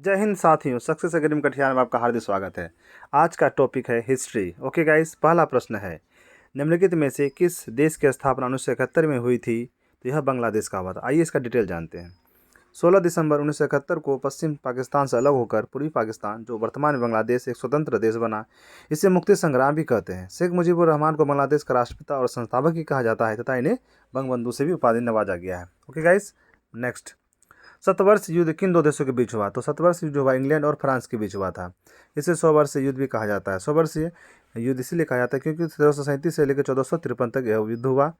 जय हिंद साथियों, success academy Katihar में आपका हार्दिक स्वागत है। आज का टॉपिक है हिस्ट्री। ओके गाइस, पहला प्रश्न है, निम्नलिखित में से किस देश की स्थापना 1971 में हुई थी? तो यह बांग्लादेश का हुआ था। आइए इसका डिटेल जानते हैं। 16 दिसंबर 1971 को पश्चिम पाकिस्तान से अलग होकर पूर्वी पाकिस्तान, जो वर्तमान में बांग्लादेश, एक स्वतंत्र देश बना। इसे मुक्ति संग्राम भी कहते हैं। शेख मुजीबुर रहमान को बांग्लादेश का राष्ट्रपिता और संस्थापक भी कहा जाता है तथा इन्हें बंगबंधु से भी उपाधि नवाजा गया है। ओके गाइस, नेक्स्ट, सतवर्ष युद्ध किन दो देशों के बीच हुआ? तो सतवर्ष युद्ध हुआ इंग्लैंड और फ्रांस के बीच हुआ था। इसे 100 वर्ष युद्ध भी कहा जाता है। 100 वर्षीय युद्ध इसलिए कहा जाता है क्योंकि 1337 से लेकर 1453 तक यह युद्ध हुआ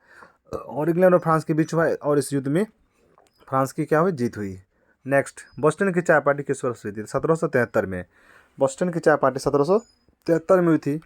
और इंग्लैंड और फ्रांस के बीच हुआ, और इस युद्ध में फ्रांस की क्या हुई? जीत हुई। नेक्स्ट, बोस्टन की चाय पार्टी किस वर्ष हुई थी? 1773 में। बोस्टन की चाय पार्टी 1773 में हुई थी।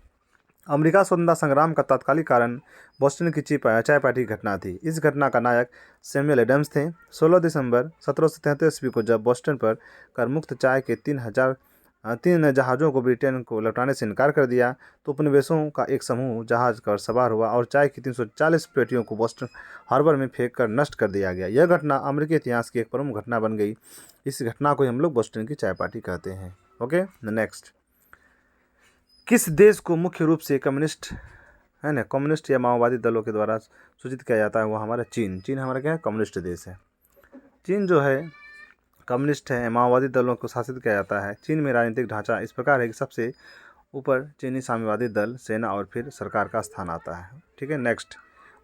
अमेरिका स्वतंत्रता संग्राम का तात्कालिक कारण बोस्टन की चाय पार्टी की घटना थी। इस घटना का नायक सैमुअल एडम्स थे। 16 दिसंबर 1773 ईस्वी को जब बोस्टन पर कर मुक्त चाय के 3 जहाज़ों को ब्रिटेन को लौटाने से इनकार कर दिया तो उपनिवेशों का एक समूह जहाज पर सवार हुआ और चाय की 340 पेटियों को बोस्टन हार्बर में फेंक कर नष्ट कर दिया गया। यह घटना अमेरिकी इतिहास की एक प्रमुख घटना बन गई। इस घटना को हम लोग बोस्टन की चाय पार्टी कहते हैं। ओके, नेक्स्ट, किस देश को मुख्य रूप से कम्युनिस्ट है ना, कम्युनिस्ट या माओवादी दलों के द्वारा सूचित किया जाता है? वो हमारा चीन। चीन हमारा क्या है? कम्युनिस्ट देश है। चीन जो है कम्युनिस्ट है, माओवादी दलों को शासित किया जाता है। चीन में राजनीतिक ढांचा इस प्रकार है कि सबसे ऊपर चीनी साम्यवादी दल, सेना और फिर सरकार का स्थान आता है। ठीक है, नेक्स्ट,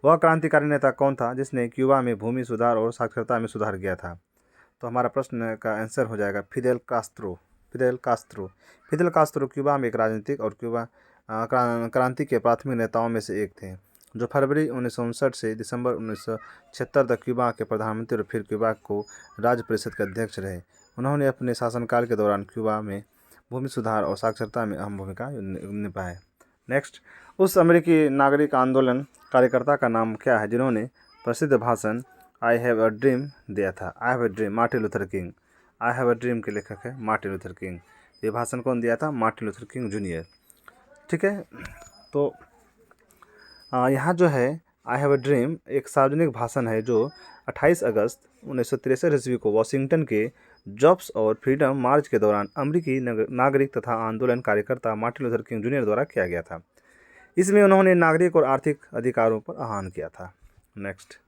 वह क्रांतिकारी नेता कौन था जिसने क्यूबा में भूमि सुधार और साक्षरता में सुधार किया था? तो हमारा प्रश्न का आंसर हो जाएगा Fidel Castro. Fidel Castro. Fidel Castro Cuba में एक राजनीतिक और क्यूबा क्रांति के प्राथमिक नेताओं में से एक थे, जो फरवरी 1959 से दिसंबर 1976 तक क्यूबा के प्रधानमंत्री और फिर क्यूबा को राज्य परिषद के अध्यक्ष रहे। उन्होंने अपने शासनकाल के दौरान क्यूबा में भूमि सुधार और साक्षरता में अहम भूमिका निभाई। नेक्स्ट, उस अमेरिकी नागरिक आंदोलन कार्यकर्ता का नाम क्या है जिन्होंने प्रसिद्ध भाषण आई हैव अ ड्रीम दिया था? I have a dream, Martin Luther king. I have a dream के लेखक है मार्टिन लूथर किंग। ये भाषण कौन दिया था? Martin Luther king junior. ठीक है, तो यहाँ जो है आई हैव अ ड्रीम एक सार्वजनिक भाषण है जो 28 अगस्त 1963 ईस्वी को वाशिंगटन के जॉब्स और फ्रीडम मार्च के दौरान अमेरिकी नागरिक तथा आंदोलन कार्यकर्ता मार्टिन लूथर किंग जूनियर द्वारा किया गया था। इसमें उन्होंने नागरिक और आर्थिक अधिकारों पर आह्वान किया था। नेक्स्ट,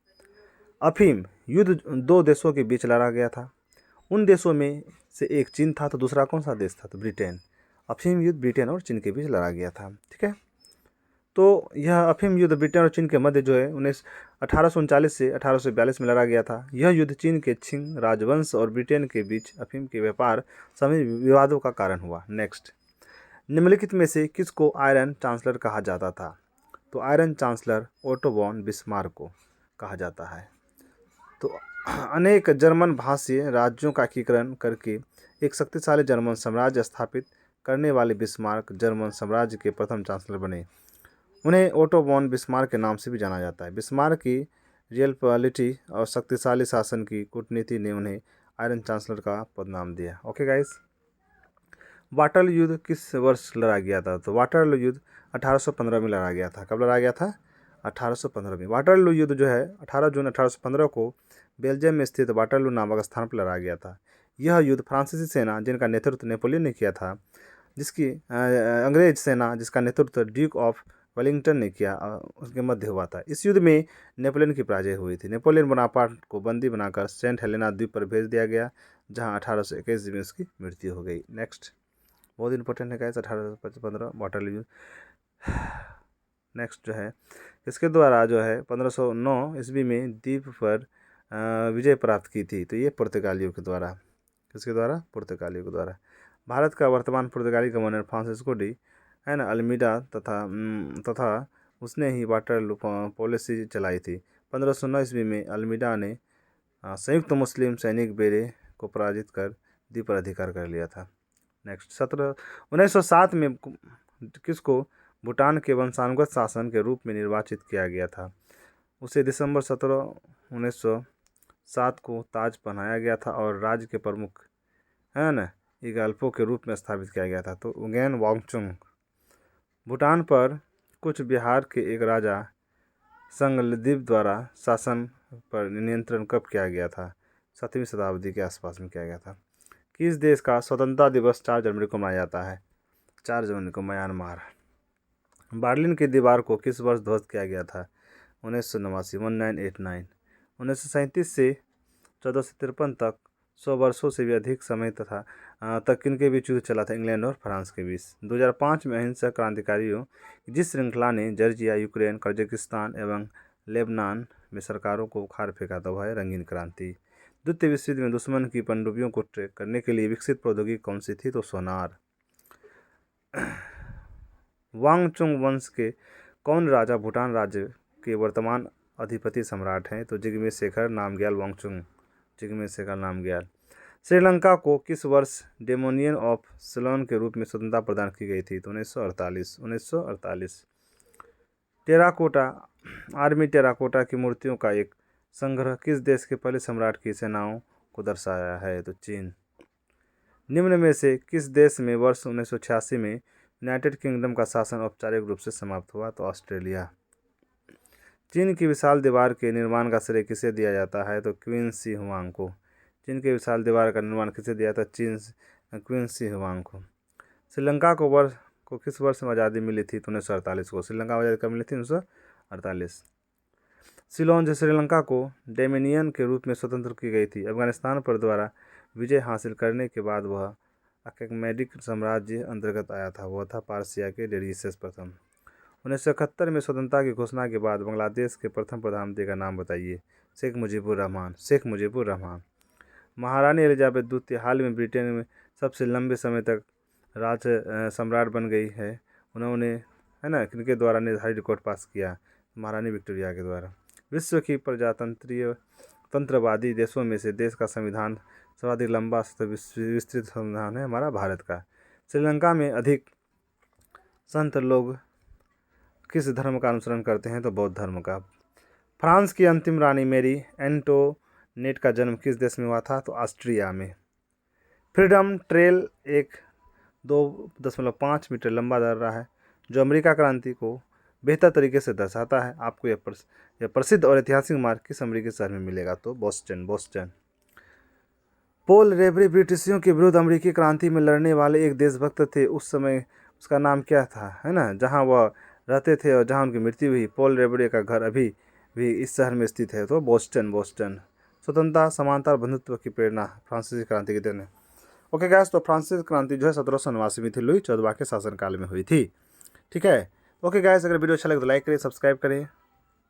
अफीम युद्ध दो देशों के बीच लड़ा गया था। उन देशों में से एक चीन था तो दूसरा कौन सा देश था? तो ब्रिटेन। अफीम युद्ध ब्रिटेन और चीन के बीच लड़ा गया था। ठीक है, तो यह अफीम युद्ध ब्रिटेन और चीन के मध्य जो है 1839 से 1842 में लड़ा गया था। यह युद्ध चीन के छिंग राजवंश और ब्रिटेन के बीच अफीम के व्यापार सभी विवादों का कारण हुआ। नेक्स्ट, निम्नलिखित में से किसको आयरन चांसलर कहा जाता था? तो iron chancellor Otto von Bismarck को कहा जाता है। तो अनेक जर्मन भाषीय राज्यों का एकीकरण करके एक शक्तिशाली जर्मन साम्राज्य स्थापित करने वाले बिस्मार्क जर्मन साम्राज्य के प्रथम चांसलर बने। उन्हें ओटो वॉन बिस्मार्क के नाम से भी जाना जाता है। बिस्मार्क की रियल पॉलिटी और शक्तिशाली शासन की कूटनीति ने उन्हें आयरन चांसलर का पद नाम दिया। ओके गाइस, वाटरलू युद्ध किस वर्ष लड़ा गया था? तो वाटरलू युद्ध 1815 में लड़ा गया था। कब लड़ा गया था? 1815 में। वाटरलू युद्ध जो है 18 जून 1815 को बेल्जियम में स्थित वाटरलू नामक स्थान पर लड़ा गया था। यह युद्ध फ्रांसीसी सेना जिनका नेतृत्व नेपोलियन ने किया था, जिसकी अंग्रेज सेना जिसका नेतृत्व ड्यूक ऑफ वेलिंगटन ने किया, उसके मध्य हुआ था। इस युद्ध में नेपोलियन की पराजय हुई थी। नेपोलियन बोनापार्ट को बंदी बनाकर सेंट हेलेना द्वीप पर भेज दिया गया, जहां 1821 में उसकी मृत्यु हो गई। नेक्स्ट, बहुत इंपॉर्टेंट है गाइस 1815 वाटरलू युद्ध। नेक्स्ट जो है इसके द्वारा जो है 1509 ईस्वी में द्वीप पर विजय प्राप्त की थी। तो ये पुर्तगालियों के द्वारा, किसके द्वारा? पुर्तगालियों के द्वारा। भारत का वर्तमान पुर्तगाली गवर्नर फ्रांसिस्को डी है ना अल्मीडा तथा उसने ही वाटरलू पॉलिसी चलाई थी। 1509 ईस्वी में अल्मीडा ने संयुक्त मुस्लिम सैनिक बेरे को पराजित कर द्वीप पर अधिकार कर लिया था। नेक्स्ट, 1907 में किसको भूटान के वंशानुगत शासन के रूप में निर्वाचित किया गया था? उसे दिसंबर 17 1907 को ताज पहनाया गया था और राज्य के प्रमुख है ना इगाल्पो के रूप में स्थापित किया गया था। तो उगेन वांगचुंग। भूटान पर कुछ बिहार के एक राजा संगलदीप द्वारा शासन पर नियंत्रण कब किया गया था? 7वीं शताब्दी के आसपास में किया गया था। किस देश का स्वतंत्रता दिवस 4 जनवरी को मनाया जाता है? 4 जनवरी को म्यांमार। बर्लिन की दीवार को किस वर्ष ध्वस्त किया गया था? 1989, 1989। 1937 से 1453 तक 100 वर्षों से भी अधिक समय तक किनके बीच युद्ध चला था? इंग्लैंड और फ्रांस के बीच। 2005 में अहिंसक क्रांतिकारियों की जिस श्रृंखला ने जॉर्जिया, यूक्रेन, कजाकिस्तान एवं लेबनान में सरकारों को उखाड़ फेंका था वह है रंगीन क्रांति। द्वितीय विश्व युद्ध में दुश्मन की पनडुब्बियों को ट्रैक करने के लिए विकसित प्रौद्योगिकी कौन सी थी? तो सोनार। वांगचुंग वंश के कौन राजा भूटान राज्य के वर्तमान अधिपति सम्राट हैं? तो जिग्मे शेखर नामग्याल वांगचुंग। जिग्मे शेखर नामग्याल। श्रीलंका को किस वर्ष डोमिनियन ऑफ सिलोन के रूप में स्वतंत्रता प्रदान की गई थी? तो 1948। 1948। टेराकोटा आर्मी टेराकोटा की मूर्तियों का एक संग्रह किस देश के पहले सम्राट की सेनाओं को दर्शाया है? तो चीन। निम्न में से किस देश में वर्ष 1986 में यूनाइटेड किंगडम का शासन औपचारिक रूप से समाप्त हुआ? तो ऑस्ट्रेलिया। चीन की विशाल दीवार के निर्माण का श्रेय किसे दिया जाता है? तो क्वीन शी हुआंग को। चीन की विशाल दीवार का निर्माण किसे दिया था? क्वीन शी हुआंग को। श्रीलंका को किस वर्ष में आज़ादी मिली थी? तो 1948 को। श्रीलंका को आज़ादी कब मिली थी? 1948। सिलोन जो श्रीलंका को डोमिनियन के रूप में स्वतंत्र की गई थी अफगानिस्तान पर द्वारा विजय हासिल करने के बाद वह अकैमेडिक साम्राज्य अंतर्गत आया था। वह था पार्सिया के डेरियस प्रथम। 1971 में स्वतंत्रता की घोषणा के बाद बांग्लादेश के प्रथम प्रधानमंत्री का नाम बताइए। शेख मुजीबुर रहमान। शेख मुजीबुर रहमान। महारानी एलिजाबेथ द्वितीय हाल में ब्रिटेन में सबसे लंबे समय तक सम्राट बन गई है। उन्होंने किनके द्वारा निर्धारित रिकॉर्ड पास किया? महारानी विक्टोरिया के द्वारा। विश्व की तंत्रवादी देशों में से देश का संविधान सर्वाधिक लंबा विस्तृत संविधान है हमारा भारत का। श्रीलंका में अधिक संत लोग किस धर्म का अनुसरण करते हैं? तो बौद्ध धर्म का। फ्रांस की अंतिम रानी मैरी एंटोनेट का जन्म किस देश में हुआ था? तो ऑस्ट्रिया में। फ्रीडम ट्रेल एक 2.5 मीटर लंबा दर्रा है जो अमेरिका क्रांति को बेहतर तरीके से दर्शाता है। आपको यह प्रसिद्ध और ऐतिहासिक मार्ग किस अमेरिकी शहर में मिलेगा? तो बोस्टन। पॉल रेवरी ब्रिटिशों के विरुद्ध अमेरिकी क्रांति में लड़ने वाले एक देशभक्त थे। उस समय उसका नाम क्या था? जहां वह रहते थे और जहां उनकी मृत्यु हुई। पॉल रेवरी का घर अभी भी इस शहर में स्थित है। तो बोस्टन। स्वतंत्रता, समानता और बंधुत्व की प्रेरणा फ्रांसीसी क्रांति के दिन है। ओके गैस, तो फ्रांसीसी क्रांति जो है 1789 में थी, लुई 14 के शासनकाल में हुई थी। ठीक है। ओके गैस, अगर वीडियो अच्छा लगे तो लाइक करिए, सब्सक्राइब करिए।